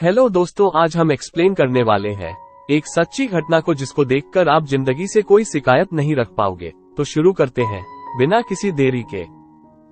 Hello दोस्तों, आज हम एक्सप्लेन करने वाले हैं एक सच्ची घटना को जिसको देखकर आप जिंदगी से कोई शिकायत नहीं रख पाओगे। तो शुरू करते हैं बिना किसी देरी के।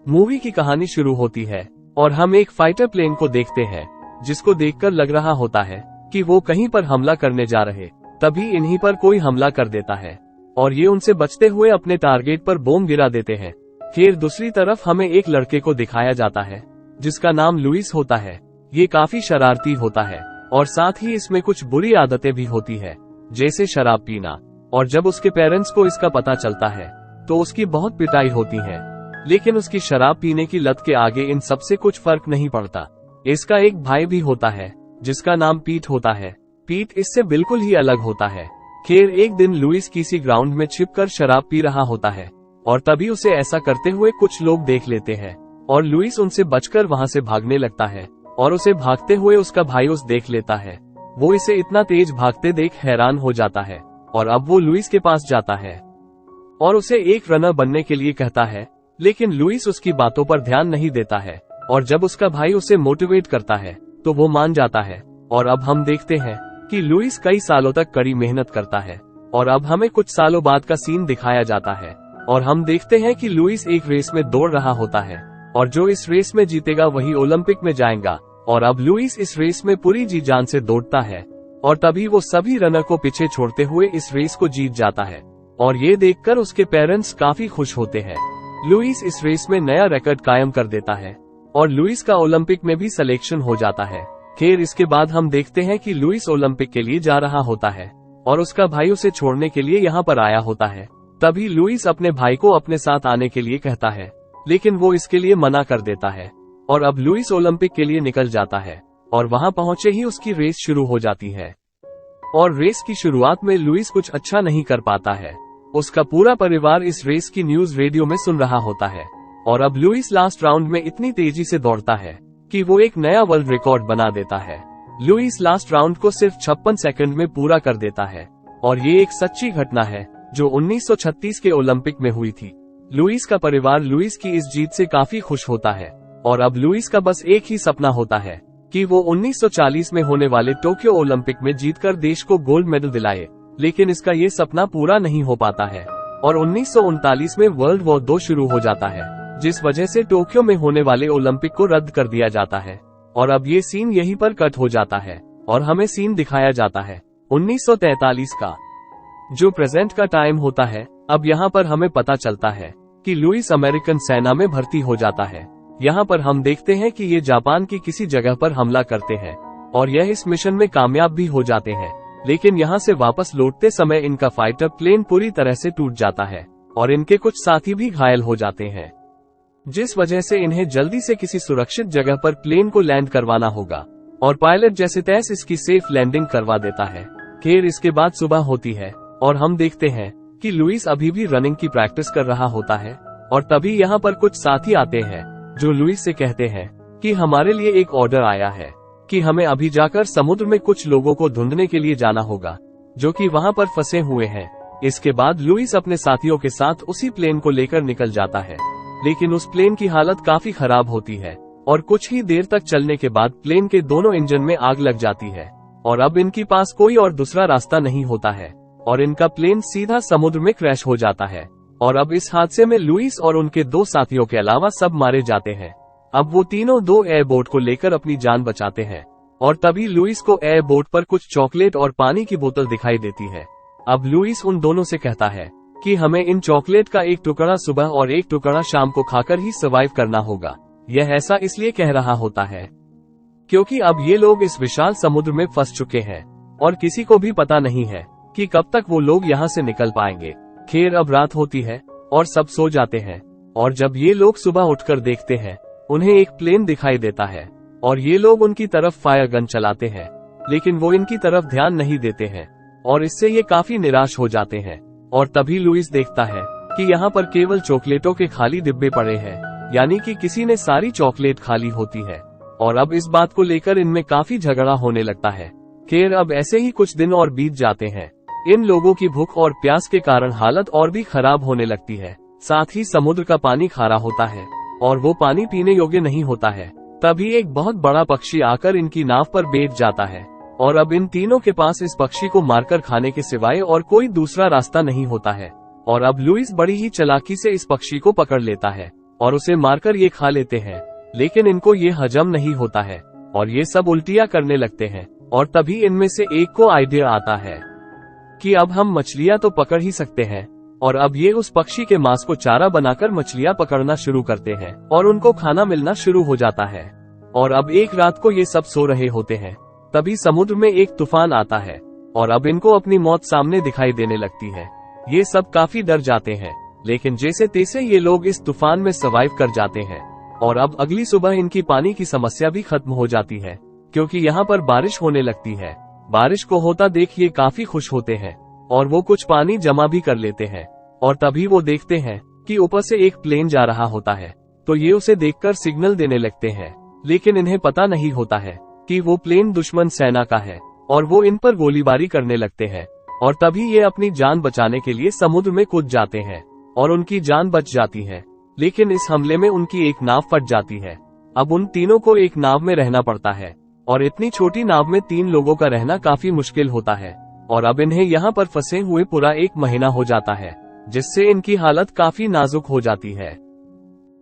मूवी की कहानी शुरू होती है और हम एक फाइटर प्लेन को देखते हैं जिसको देखकर लग रहा होता है कि वो कहीं पर हमला करने जा रहे। तभी इन्हीं पर कोई हमला कर देता है और ये उनसे बचते हुए अपने टारगेट पर बम गिरा देते हैं। फिर दूसरी तरफ हमें एक लड़के को दिखाया जाता है जिसका नाम लुइस होता है। ये काफी शरारती होता है और साथ ही इसमें कुछ बुरी आदतें भी होती है, जैसे शराब पीना। और जब उसके पेरेंट्स को इसका पता चलता है तो उसकी बहुत पिटाई होती है, लेकिन उसकी शराब पीने की लत के आगे इन सबसे कुछ फर्क नहीं पड़ता। इसका एक भाई भी होता है जिसका नाम पीट होता है। पीट इससे बिल्कुल ही अलग होता है। खैर एक दिन लुइस किसी ग्राउंड में छिपकर शराब पी रहा होता है और तभी उसे ऐसा करते हुए कुछ लोग देख लेते हैं और लुइस उनसे बचकर वहां से भागने लगता है और उसे भागते हुए उसका भाई उस देख लेता है। वो इसे इतना तेज भागते देख हैरान हो जाता है और अब वो लुइस के पास जाता है और उसे एक रनर बनने के लिए कहता है, लेकिन लुइस उसकी बातों पर ध्यान नहीं देता है। और जब उसका भाई उसे मोटिवेट करता है तो वो मान जाता है। और अब हम देखते हैं कि लुइस कई सालों तक कड़ी मेहनत करता है और अब हमें कुछ सालों बाद का सीन दिखाया जाता है और हम देखते हैं कि लुइस एक रेस में दौड़ रहा होता है और जो इस रेस में जीतेगा वही ओलंपिक में जाएगा। और अब लुइस इस रेस में पूरी जी जान से दौड़ता है और तभी वो सभी रनर को पीछे छोड़ते हुए इस रेस को जीत जाता है और ये देखकर उसके पेरेंट्स काफी खुश होते हैं। लुइस इस रेस में नया रिकॉर्ड कायम कर देता है और लुइस का ओलंपिक में भी सिलेक्शन हो जाता है। खैर इसके बाद हम देखते हैं कि लुइस ओलंपिक के लिए जा रहा होता है और उसका भाई उसे छोड़ने के लिए यहाँ पर आया होता है। तभी लुइस अपने भाई को अपने साथ आने के लिए कहता है, लेकिन वो इसके लिए मना कर देता है और अब लुइस ओलंपिक के लिए निकल जाता है और वहां पहुंचे ही उसकी रेस शुरू हो जाती है। और रेस की शुरुआत में लुइस कुछ अच्छा नहीं कर पाता है। उसका पूरा परिवार इस रेस की न्यूज रेडियो में सुन रहा होता है और अब लुइस लास्ट राउंड में इतनी तेजी से दौड़ता है कि वो एक नया वर्ल्ड रिकॉर्ड बना देता है। लुइस लास्ट राउंड को सिर्फ 56 सेकंड में पूरा कर देता है और ये एक सच्ची घटना है जो 1936 के ओलंपिक में हुई थी। लुइस का परिवार लुइस की इस जीत से काफी खुश होता है और अब लुइस का बस एक ही सपना होता है कि वो 1940 में होने वाले टोक्यो ओलंपिक में जीतकर देश को गोल्ड मेडल दिलाए। लेकिन इसका ये सपना पूरा नहीं हो पाता है और 1939 में वर्ल्ड वॉर 2 शुरू हो जाता है, जिस वजह से टोक्यो में होने वाले ओलंपिक को रद्द कर दिया जाता है। और अब ये सीन यहीं पर कट हो जाता है और हमें सीन दिखाया जाता है 1943 का, जो प्रेजेंट का टाइम होता है। अब यहाँ पर हमें पता चलता है कि लुइस अमेरिकन सेना में भर्ती हो जाता है। यहाँ पर हम देखते हैं कि ये जापान की किसी जगह पर हमला करते हैं और यह इस मिशन में कामयाब भी हो जाते हैं। लेकिन यहाँ से वापस लौटते समय इनका फाइटर प्लेन पूरी तरह से टूट जाता है और इनके कुछ साथी भी घायल हो जाते हैं, जिस वजह से इन्हें जल्दी से किसी सुरक्षित जगह पर प्लेन को लैंड करवाना होगा। और पायलट जैसे तैस इसकी सेफ लैंडिंग करवा देता है। खैर इसके बाद सुबह होती है और हम देखते हैं कि लुइस अभी भी रनिंग की प्रैक्टिस कर रहा होता है और तभी यहाँ पर कुछ साथी आते हैं जो लुइस से कहते हैं कि हमारे लिए एक ऑर्डर आया है कि हमें अभी जाकर समुद्र में कुछ लोगों को ढूंढने के लिए जाना होगा जो कि वहां पर फंसे हुए हैं। इसके बाद लुइस अपने साथियों के साथ उसी प्लेन को लेकर निकल जाता है, लेकिन उस प्लेन की हालत काफी खराब होती है और कुछ ही देर तक चलने के बाद प्लेन के दोनों इंजन में आग लग जाती है और अब इनके पास कोई और दूसरा रास्ता नहीं होता है और इनका प्लेन सीधा समुद्र में क्रैश हो जाता है। और अब इस हादसे में लुइस और उनके 2 साथियों के अलावा सब मारे जाते हैं। अब वो तीनों 2 एयरबोट को लेकर अपनी जान बचाते हैं और तभी लुइस को एयरबोट पर कुछ चॉकलेट और पानी की बोतल दिखाई देती है। अब लुइस उन दोनों से कहता है कि हमें इन चॉकलेट का एक टुकड़ा सुबह और एक टुकड़ा शाम को खाकर ही सर्वाइव करना होगा। यह ऐसा इसलिए कह रहा होता है क्योंकि अब ये लोग इस विशाल समुद्र में फंस चुके हैं और किसी को भी पता नहीं है कि कब तक वो लोग यहाँ से निकल पाएंगे। खैर अब रात होती है और सब सो जाते हैं और जब ये लोग सुबह उठकर देखते हैं उन्हें एक प्लेन दिखाई देता है और ये लोग उनकी तरफ फायर गन चलाते हैं, लेकिन वो इनकी तरफ ध्यान नहीं देते हैं और इससे ये काफी निराश हो जाते हैं। और तभी लुइस देखता है कि यहाँ पर केवल चॉकलेटों के खाली डिब्बे पड़े हैं, यानी कि किसी ने सारी चॉकलेट खाली होती है और अब इस बात को लेकर इनमें काफी झगड़ा होने लगता है। खैर अब ऐसे ही कुछ दिन और बीत जाते हैं। इन लोगों की भूख और प्यास के कारण हालत और भी खराब होने लगती है। साथ ही समुद्र का पानी खारा होता है और वो पानी पीने योग्य नहीं होता है। तभी एक बहुत बड़ा पक्षी आकर इनकी नाव पर बैठ जाता है और अब इन तीनों के पास इस पक्षी को मारकर खाने के सिवाय और कोई दूसरा रास्ता नहीं होता है। और अब लुइस बड़ी ही चालाकी से इस पक्षी को पकड़ लेता है और उसे मारकर ये खा लेते हैं, लेकिन इनको ये हजम नहीं होता है और ये सब उल्टियां करने लगते हैं। और तभी इनमें से एक को आइडिया आता है कि अब हम मछलियां तो पकड़ ही सकते हैं, और अब ये उस पक्षी के मांस को चारा बनाकर मछलियां पकड़ना शुरू करते हैं और उनको खाना मिलना शुरू हो जाता है। और अब एक रात को ये सब सो रहे होते हैं, तभी समुद्र में एक तूफान आता है और अब इनको अपनी मौत सामने दिखाई देने लगती है। ये सब काफी डर जाते हैं, लेकिन जैसे तैसे ये लोग इस तूफान में सर्वाइव कर जाते हैं। और अब अगली सुबह इनकी पानी की समस्या भी खत्म हो जाती है, क्योंकि यहाँ पर बारिश होने लगती है। बारिश को होता देख ये काफी खुश होते हैं और वो कुछ पानी जमा भी कर लेते हैं। और तभी वो देखते हैं कि ऊपर से एक प्लेन जा रहा होता है, तो ये उसे देखकर सिग्नल देने लगते हैं, लेकिन इन्हें पता नहीं होता है कि वो प्लेन दुश्मन सेना का है और वो इन पर गोलीबारी करने लगते हैं। और तभी ये अपनी जान बचाने के लिए समुद्र में कूद जाते हैं और उनकी जान बच जाती है, लेकिन इस हमले में उनकी एक नाव फट जाती है। अब उन तीनों को एक नाव में रहना पड़ता है और इतनी छोटी नाव में 3 लोगों का रहना काफी मुश्किल होता है। और अब इन्हें यहाँ पर फंसे हुए पूरा 1 महीना हो जाता है, जिससे इनकी हालत काफी नाजुक हो जाती है।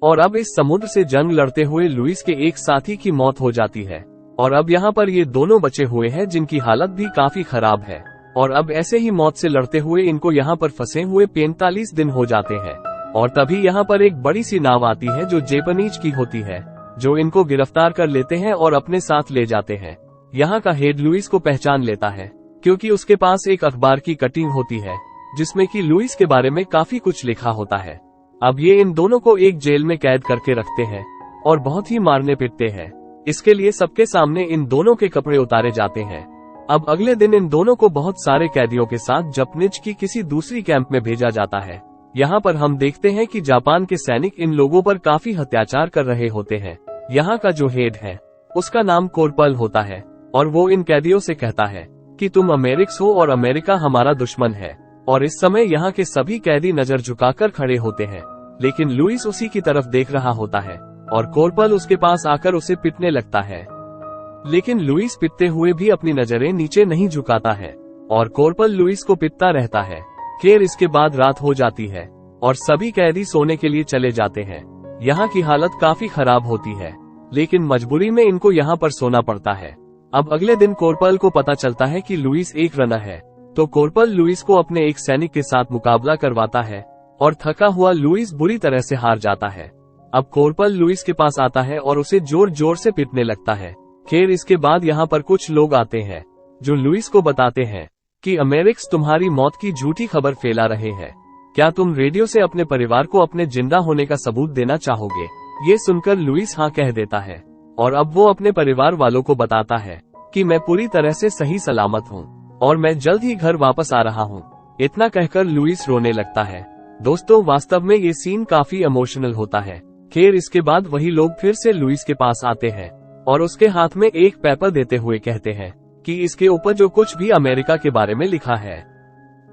और अब इस समुद्र से जंग लड़ते हुए लुइस के एक साथी की मौत हो जाती है और अब यहाँ पर ये दोनों बचे हुए हैं जिनकी हालत भी काफी खराब है। और अब ऐसे ही मौत से लड़ते हुए इनको यहाँ पर फंसे हुए 45 दिन हो जाते हैं। और तभी यहाँ पर एक बड़ी सी नाव आती है जो जापानीज की होती है, जो इनको गिरफ्तार कर लेते हैं और अपने साथ ले जाते हैं। यहाँ का हेड लुइस को पहचान लेता है, क्योंकि उसके पास एक अखबार की कटिंग होती है जिसमें कि लुइस के बारे में काफी कुछ लिखा होता है। अब ये इन दोनों को एक जेल में कैद करके रखते हैं और बहुत ही मारने पीटते हैं। इसके लिए सबके सामने इन दोनों के कपड़े उतारे जाते हैं। अब अगले दिन इन दोनों को बहुत सारे कैदियों के साथ जापानीज की किसी दूसरी कैंप में भेजा जाता है। यहाँ पर हम देखते हैं कि जापान के सैनिक इन लोगों पर काफी अत्याचार कर रहे होते हैं। यहाँ का जो हेड है उसका नाम कोरपल होता है और वो इन कैदियों से कहता है कि तुम अमेरिक्स हो और अमेरिका हमारा दुश्मन है। और इस समय यहाँ के सभी कैदी नजर झुकाकर खड़े होते हैं, लेकिन लुइस उसी की तरफ देख रहा होता है और कोरपल उसके पास आकर उसे पिटने लगता है। लेकिन लुइस पिटते हुए भी अपनी नजरें नीचे नहीं झुकाता है और कोरपल लुइस को पिटता रहता है। खैर इसके बाद रात हो जाती है और सभी कैदी सोने के लिए चले जाते हैं। यहाँ की हालत काफी खराब होती है, लेकिन मजबूरी में इनको यहाँ पर सोना पड़ता है। अब अगले दिन कोरपल को पता चलता है कि लुइस एक रनर है, तो कोरपल लुइस को अपने एक सैनिक के साथ मुकाबला करवाता है और थका हुआ लुइस बुरी तरह से हार जाता है। अब कोरपल लुइस के पास आता है और उसे जोर जोर से पीटने लगता है। खैर इसके बाद यहाँ पर कुछ लोग आते हैं जो लुइस को बताते हैं कि अमेरिक्स तुम्हारी मौत की झूठी खबर फैला रहे हैं। क्या तुम रेडियो से अपने परिवार को अपने जिंदा होने का सबूत देना चाहोगे? ये सुनकर लुइस हाँ कह देता है और अब वो अपने परिवार वालों को बताता है कि मैं पूरी तरह से सही सलामत हूँ और मैं जल्द ही घर वापस आ रहा हूँ। इतना कहकर लुइस रोने लगता है। दोस्तों वास्तव में ये सीन काफी इमोशनल होता है। खैर इसके बाद वही लोग फिर से लुइस के पास आते हैं और उसके हाथ में एक पेपर देते हुए कहते हैं कि इसके ऊपर जो कुछ भी अमेरिका के बारे में लिखा है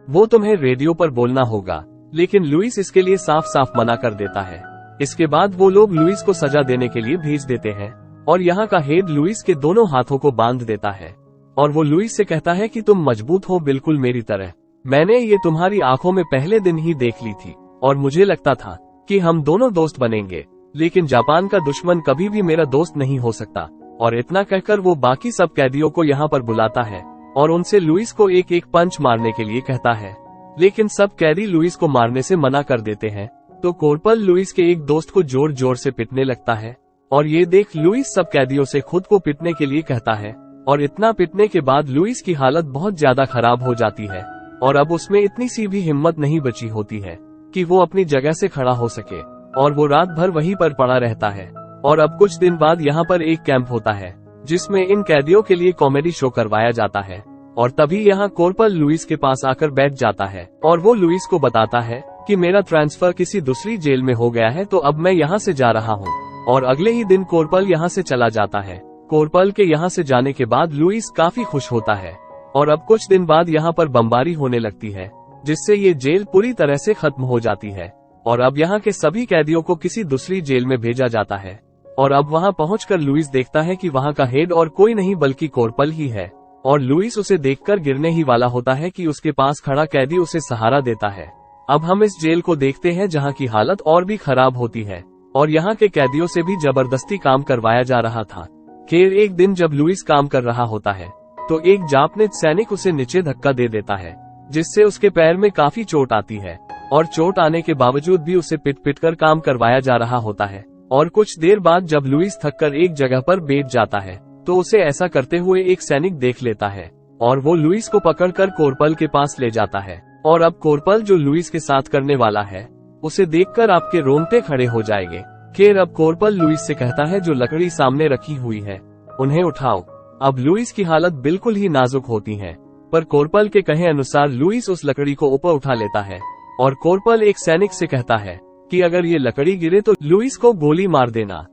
वो तुम्हें रेडियो पर बोलना होगा। लेकिन लुइस इसके लिए साफ साफ मना कर देता है। इसके बाद वो लोग लुइस को सजा देने के लिए भेज देते हैं और यहाँ का हेड लुइस के दोनों हाथों को बांध देता है और वो लुइस से कहता है कि तुम मजबूत हो बिल्कुल मेरी तरह। मैंने ये तुम्हारी आंखों में पहले दिन ही देख ली थी और मुझे लगता था कि हम दोनों दोस्त बनेंगे, लेकिन जापान का दुश्मन कभी भी मेरा दोस्त नहीं हो सकता। और इतना कहकर वो बाकी सब कैदियों को यहाँ पर बुलाता है और उनसे लुइस को एक एक पंच मारने के लिए कहता है, लेकिन सब कैदी लुइस को मारने से मना कर देते हैं। तो कोरपल लुइस के एक दोस्त को जोर जोर से पिटने लगता है और ये देख लुइस सब कैदियों से खुद को पिटने के लिए कहता है। और इतना पिटने के बाद लुइस की हालत बहुत ज्यादा खराब हो जाती है और अब उसमें इतनी सी भी हिम्मत नहीं बची होती है कि वो अपनी जगह से खड़ा हो सके और वो रात भर वहीं पर पड़ा रहता है। और अब कुछ दिन बाद यहाँ पर एक कैंप होता है जिसमें इन कैदियों के लिए कॉमेडी शो करवाया जाता है और तभी यहाँ कोरपल लुइस के पास आकर बैठ जाता है और वो लुइस को बताता है कि मेरा ट्रांसफर किसी दूसरी जेल में हो गया है, तो अब मैं यहाँ से जा रहा हूँ। और अगले ही दिन कोरपल यहाँ से चला जाता है। कोरपल के यहाँ से जाने के बाद लुइस काफी खुश होता है और अब कुछ दिन बाद यहाँ पर बमबारी होने लगती है, जिससे ये जेल पूरी तरह से खत्म हो जाती है और अब यहाँ के सभी कैदियों को किसी दूसरी जेल में भेजा जाता है और अब वहां पहुंचकर लुइस देखता है कि वहां का हेड और कोई नहीं बल्कि कोरपल ही है। और लुइस उसे देखकर गिरने ही वाला होता है कि उसके पास खड़ा कैदी उसे सहारा देता है। अब हम इस जेल को देखते हैं जहां की हालत और भी खराब होती है और यहाँ के कैदियों से भी जबरदस्ती काम करवाया जा रहा था। खैर एक दिन जब लुइस काम कर रहा होता है तो एक जापानीज सैनिक उसे नीचे धक्का दे देता है, जिससे उसके पैर में काफी चोट आती है। और चोट आने के बावजूद भी उसे पिट पिट कर काम करवाया जा रहा होता है। और कुछ देर बाद जब लुइस थककर एक जगह पर बैठ जाता है तो उसे ऐसा करते हुए एक सैनिक देख लेता है और वो लुइस को पकड़कर कोरपल के पास ले जाता है। और अब कोरपल जो लुइस के साथ करने वाला है उसे देखकर आपके रोंगटे खड़े हो जाएंगे। खैर अब कोरपल लुइस से कहता है जो लकड़ी सामने रखी हुई है उन्हें उठाओ। अब लुइस की हालत बिल्कुल ही नाजुक होती है, पर कोरपल के कहे अनुसार लुइस उस लकड़ी को ऊपर उठा लेता है। और कोरपल एक सैनिक से कहता है कि अगर ये लकड़ी गिरे तो लुइस को गोली मार देना।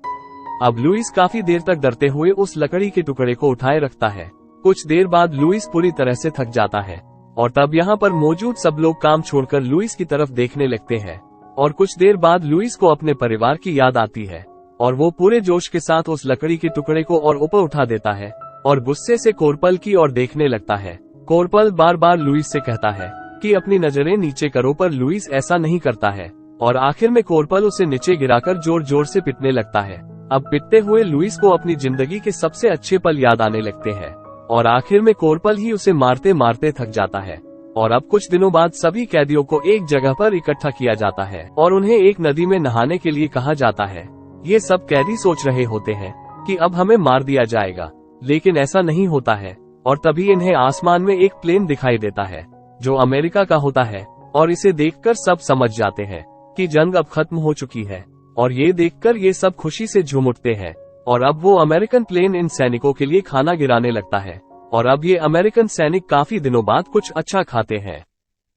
अब लुइस काफी देर तक डरते हुए उस लकड़ी के टुकड़े को उठाए रखता है। कुछ देर बाद लुइस पूरी तरह से थक जाता है और तब यहाँ पर मौजूद सब लोग काम छोड़कर लुइस की तरफ देखने लगते हैं। और कुछ देर बाद लुइस को अपने परिवार की याद आती है और वो पूरे जोश के साथ उस लकड़ी के टुकड़े को और ऊपर उठा देता है और गुस्से से कोरपल की ओर देखने लगता है। कोरपल बार बार लुइस से कहता है कि अपनी नजरें नीचे करो, पर लुइस ऐसा नहीं करता है और आखिर में कोरपल उसे नीचे गिराकर जोर जोर से पिटने लगता है। अब पिटते हुए लुइस को अपनी जिंदगी के सबसे अच्छे पल याद आने लगते हैं और आखिर में कोरपल ही उसे मारते मारते थक जाता है। और अब कुछ दिनों बाद सभी कैदियों को एक जगह पर इकट्ठा किया जाता है और उन्हें एक नदी में नहाने के लिए कहा जाता है। ये सब कैदी सोच रहे होते हैं कि अब हमें मार दिया जाएगा, लेकिन ऐसा नहीं होता है। और तभी इन्हें आसमान में एक प्लेन दिखाई देता है जो अमेरिका का होता है और इसे देखकर सब समझ जाते हैं कि जंग अब खत्म हो चुकी है। और ये देखकर ये सब खुशी से झूम उठते हैं और अब वो अमेरिकन प्लेन इन सैनिकों के लिए खाना गिराने लगता है। और अब ये अमेरिकन सैनिक काफी दिनों बाद कुछ अच्छा खाते हैं।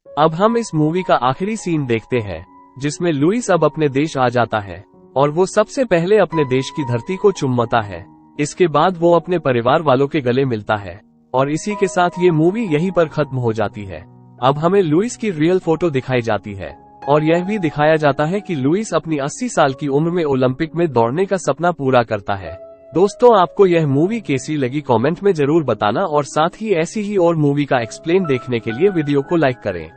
अब हम इस मूवी का आखिरी सीन देखते हैं जिसमें लुइस अब अपने देश आ जाता है और वो सबसे पहले अपने देश की धरती को चुम्बता है। इसके बाद वो अपने परिवार वालों के गले मिलता है और इसी के साथ ये मूवी यहीं पर खत्म हो जाती है। अब हमें लुइस की रियल फोटो दिखाई जाती है और यह भी दिखाया जाता है कि लुइस अपनी 80 साल की उम्र में ओलंपिक में दौड़ने का सपना पूरा करता है। दोस्तों आपको यह मूवी कैसी लगी कमेंट में जरूर बताना और साथ ही ऐसी ही और मूवी का एक्सप्लेन देखने के लिए वीडियो को लाइक करें।